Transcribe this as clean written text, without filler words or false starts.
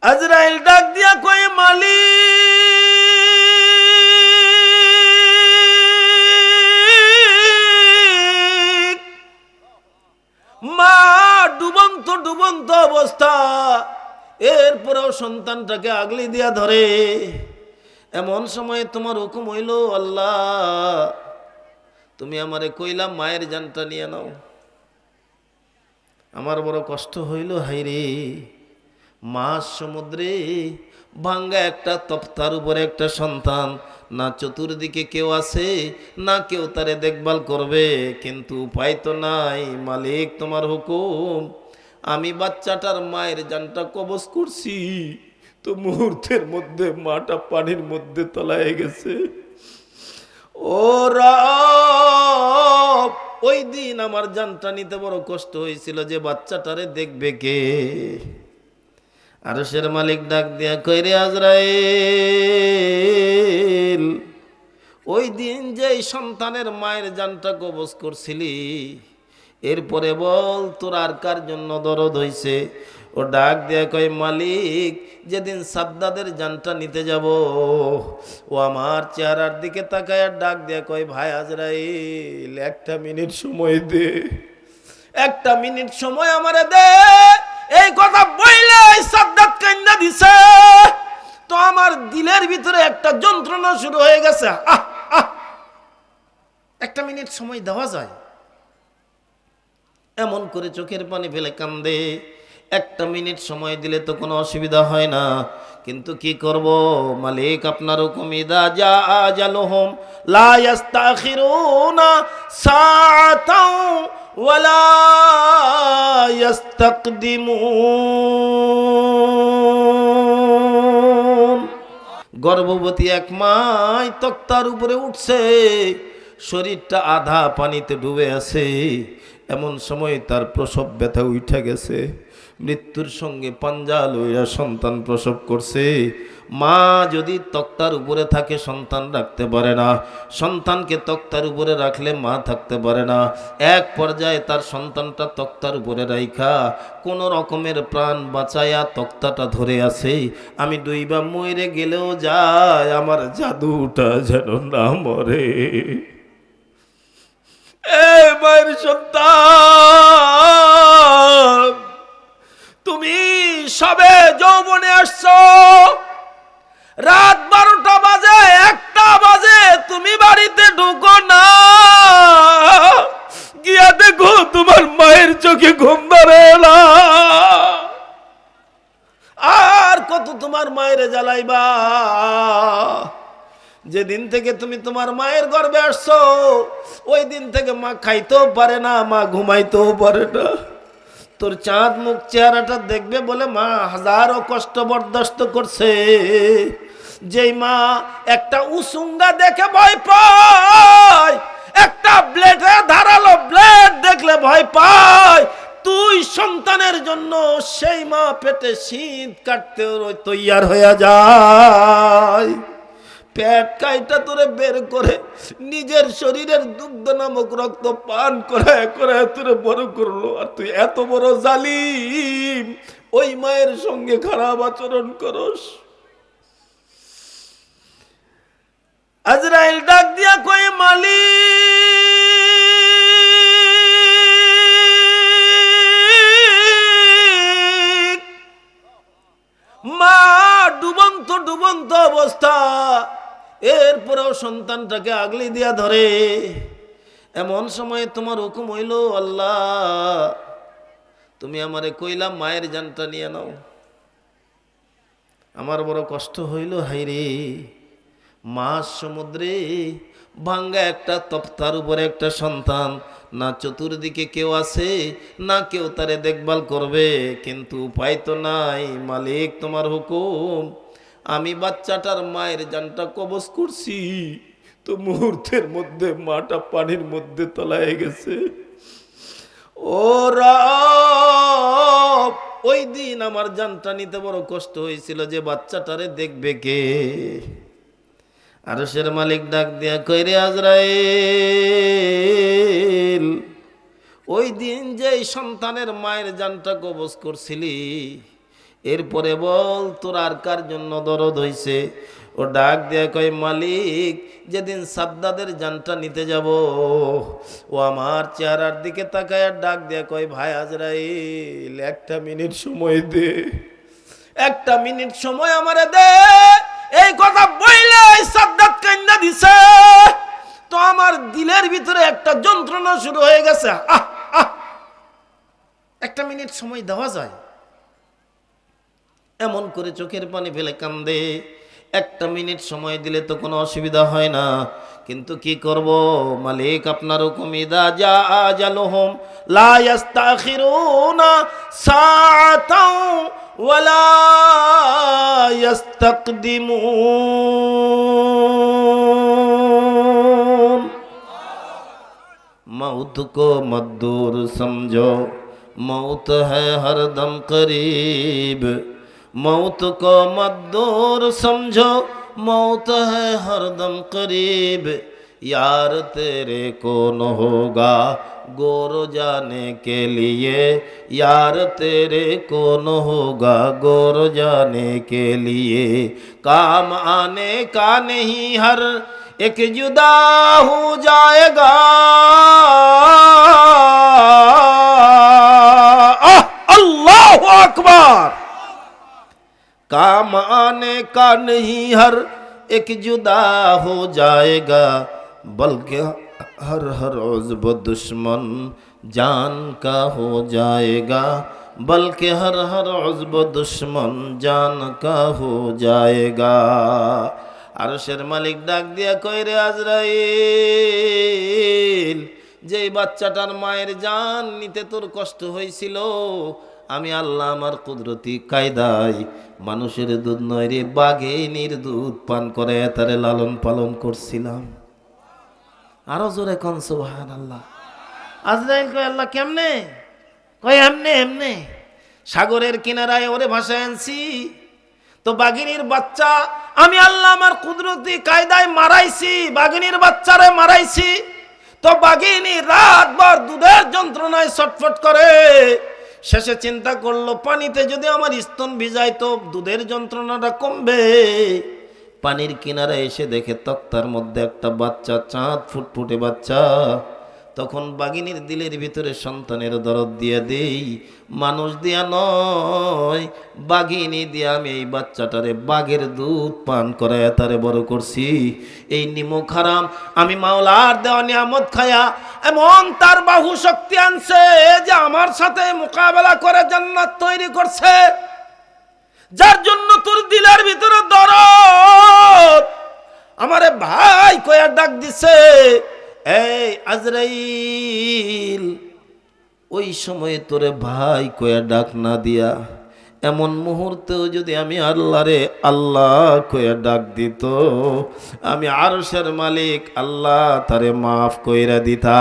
আজরাইল ডাক দিয়া কয় মালিক, মা ডুবন্ত ডুবন্ত অবস্থা, এরপরেও সন্তানটাকে আগলি দিয়া ধরে। এমন সময় তোমার হুকুম হইল, আল্লাহ তুমি আমারে কইলা মায়ের জানটা নিয়ে নাও। আমার বড় কষ্ট হইল, হাইরে মাছ সমুদ্রে ভাঙ্গা একটা তপ্তার উপরে একটা সন্তান, না চতুর্দিকে কেউ আছে, না কেউ তারে দেখভাল করবে, কিন্তু উপায় তো নাই। মালিক তোমার হুকুম, আমি বাচ্চাটার মায়ের জানটা কবজ করছি, তো মুহূর্তের মধ্যে মাটা পানির মধ্যে তলায় গেছে। ও রব, ওই দিন আমার জানটা নিতে বড় কষ্ট হয়েছিল, যে বাচ্চাটারে দেখবে কে? আরশের মালিক ডাক দিয়া কইরে আজরাইল, ওই দিন যে সন্তানের মায়ের জানটা কবজ করছিলি, এরপরে বল তোর আর কার জন্য দরদ হইছে? ও ডাক দিয়া কয় মালিক, যেদিন সাদ্দাদের জানটা নিতে যাব, ও আমার চেহারার দিকে তাকায় ডাক দিয়া কয় ভাই আজরাইল, একটা মিনিট সময় দে, একটা মিনিট সময় আমারে দে। এই কথা বইলে সাদ্দাত কান্না দিছে, তো আমার দিলের ভিতরে একটা যন্ত্রণা শুরু হয়ে গেছে। আহ আহ, একটা মিনিট সময় দেওয়া যায়? এমন করে চোখের পানি ফেলে কান্দে। একটা মিনিট সময় দিলে তো কোনো অসুবিধা হয় না, কিন্তু কি করব মালিক, আপনার হুকুম, ইদা জা আজালুহুম লা ইস্তাখিরুনা সাআতাও ওয়ালা ইস্তাকদিমুন। গর্ভবতী এক মায় তক্তার উপরে উঠছে, শরীরটা আধা পানিতে ডুবে আছে, এমন সময় তার প্রসব ব্যথা উঠে গেছে, মৃত্যুর সঙ্গে পাঞ্জা লইয়া সন্তান প্রসব করছে। মা যদি তক্তার উপরে থাকে সন্তান রাখতে পারে না, সন্তানকে তক্তার উপরে রাখলে মা থাকতে পারে না। এক পর্যায়ে তার সন্তানটা তক্তার উপরে রাইখা কোনো রকমের প্রাণ বাঁচায়া তক্তাটা ধরে আছে। আমি দুইবার মরে গেলেও যায়, আমার জাদুটা যেন না মরে। এই মায়ের সন্তান, তুমি সবে যৌবনে আসছো, রাত 12টা বাজে, 1টা বাজে, তুমি বাড়িতে ঢুকো না, গিয়া দেখো তোমার মায়ের চোখে ঘুম ধরে না। আর কত তোমার মায়ের জ্বালাইবা? যেদিন থেকে তুমি তোমার মায়ের গর্ভে আসছো, ওই দিন থেকে মা খাইতেও পারে না, মা ঘুমাইতেও পারে না। তোর চাঁদ মুখ চেহারাটা দেখবে বলে মা হাজারো কষ্ট বরদাস্ত করছে। যেই মা একটা উসুঙ্গা দেখে ভয় পায়, একটা ব্লেডে ধারালো ব্লেড দেখলে ভয় পায়, তুই সন্তানের জন্য সেই মা পেটে শীত কাটতে তৈয়ার হয়ে যায়। পেট কাইটা তোরে বের করে নিজের শরীরের দুগ্ধ নামক রক্ত পান করে করে তোরে বড় করলো, আর তুই এত বড় জালিম, ওই মায়ের সঙ্গে খারাপ আচরণ করস। আজরাইল ডাক দিয়া কয় মালিক, মা ডুবন্ত ডুবন্ত অবস্থা, এরপরেও সন্তানটাকে আগলি দিয়া ধরে। এমন সময় তোমার হুকুম হইল, আল্লাহ তুমি আমারে কইলা মায়ের জানটা নিয়ে নাও। আমার বড় কষ্ট হইল, হাইরে মাছ সমুদ্রে ভাঙ্গা একটা তপ্তার উপরে একটা সন্তান, না চতুর্দিকে কেউ আছে, না কেউ তারে দেখভাল করবে, কিন্তু উপায় তো নাই। মালিক তোমার হুকুম, আমি বাচ্চাটার মায়ের জানটা কবজ করছি, তো মুহূর্তের মধ্যে মাটা পানির মধ্যে তলায় গেছে। ও রব, ওই দিন আমার জানটা নিতে বড় কষ্ট হয়েছিল, যে বাচ্চাটারে দেখবে কে? আরশের মালিক ডাক দিয়া কইরে আজরাইল, ওই দিন যে সন্তানের মায়ের জানটা কবজ করছিলি, এরপরে বল তোর আর কার জন্য দরদ হইছে? ও ডাক দিয়ে কয়, মালিক, যেদিন সাদ্দাদের জানটা নিতে যাব। ও আমার চেহারার দিকে তাকায় ডাক দিয়ে কয়, ভাই আজরাইল, 1 মিনিট সময় দে, 1 মিনিট সময় আমারে দে। এই কথা বইলে সাদ্দাত কান্না দিছে, তো আমার দিলের ভিতরে একটা যন্ত্রণা শুরু হয়ে গেছে। আহ আহ 1 মিনিট সময় দেওয়া যায়? এমন করে চোখের পানি ফেলে কান্দে। 1 মিনিট সময় দিলে তো কোনো অসুবিধা হয় না, কিন্তু কি করব মালিক, আপনার হুকুম, ইদা জা আজালুহুম লা ইস্তাখিরুনা সাআতাও ওয়ালা ইস্তাকদিমুন। मौत को मत दूर समझो, मौत है हरदम करीब। मौत को मत दूर समझो, मौत है हरदम करीब। यार तेरे कौन होगा गोर जाने के लिए, यार तेरे कौन होगा गोर जाने के लिए। काम आने का नहीं हर एक जुदा हो जाएगा। अल्लाहु अकबर। काम आने का नहीं हर एक जुदा हो जाएगा, बल्कि हर हर उज़्व दुश्मन जान का हो जाएगा, बल्कि हर हर उज़्व दुश्मन जान का हो जाएगा। আরশের মালিক ডাক দিয়া কয়, রে আজরাইল, যেই বাচ্চাটার মায়ের জান নিতে তোর কষ্ট হয়েছিল, আমি আল্লাহ আমার কুদরতি কায়দায় মানুষের দুধ নয় রে, বাঘিনীর দুধ পান করে তারে লালন পালন করছিলাম। আরো জোরে কোন সুবহানাল্লাহ। আজরাইল কয়, আল্লাহ কেমনে? কয়, এমনে এমনে, সাগরের কিনারায় ওরে ভাসায় আনছি, তো বাঘিনীর বাচ্চা আমি আল্লাহ আমার কুদরতি কায়দায় মারাইছি, বাঘিনীর বাচ্চারে মারাইছি। তো বাঘিনী রাতভর দুধের যন্ত্রণায় ছটফট করে, শেষে চিন্তা করলো পানিতে যদি আমার স্তন ভিজাই তো দুধের যন্ত্রণাটা কমবে। পানির কিনারে এসে দেখে তক্তার মধ্যে একটা বাচ্চা, চাঁদ ফুটফুটে বাচ্চা। তখন বাঘিনীর দিলের ভিতরে সন্তানের দরদ দিয়ে দেই, মানুষ দিয়া নয়, বাঘিনী দিয়া আমি এই বাচ্চাটারে বাঘের দুধ পান করায় তারে বড় করছি। এই নিমক হারাম আমি মাওলার দেওয়া নিয়ামত খায়া এমন তার বাহু শক্তি আনছে যে আমার সাথে মোকাবেলা করে জান্নাত তৈরি করছে। যার জন্য তোর দিলের ভিতরে দরদ, আমারে ভাই কয়া ডাক দিছে, এই আজরাইল, ওই সময়ে তোরে ভাই কয়া ডাক না দিয়া এমন মুহূর্তেও যদি আমি আল্লাহরে আল্লাহ কয়া ডাক দিত, আমি আরশের মালিক আল্লাহ তারে মাফ কইরা দিতা।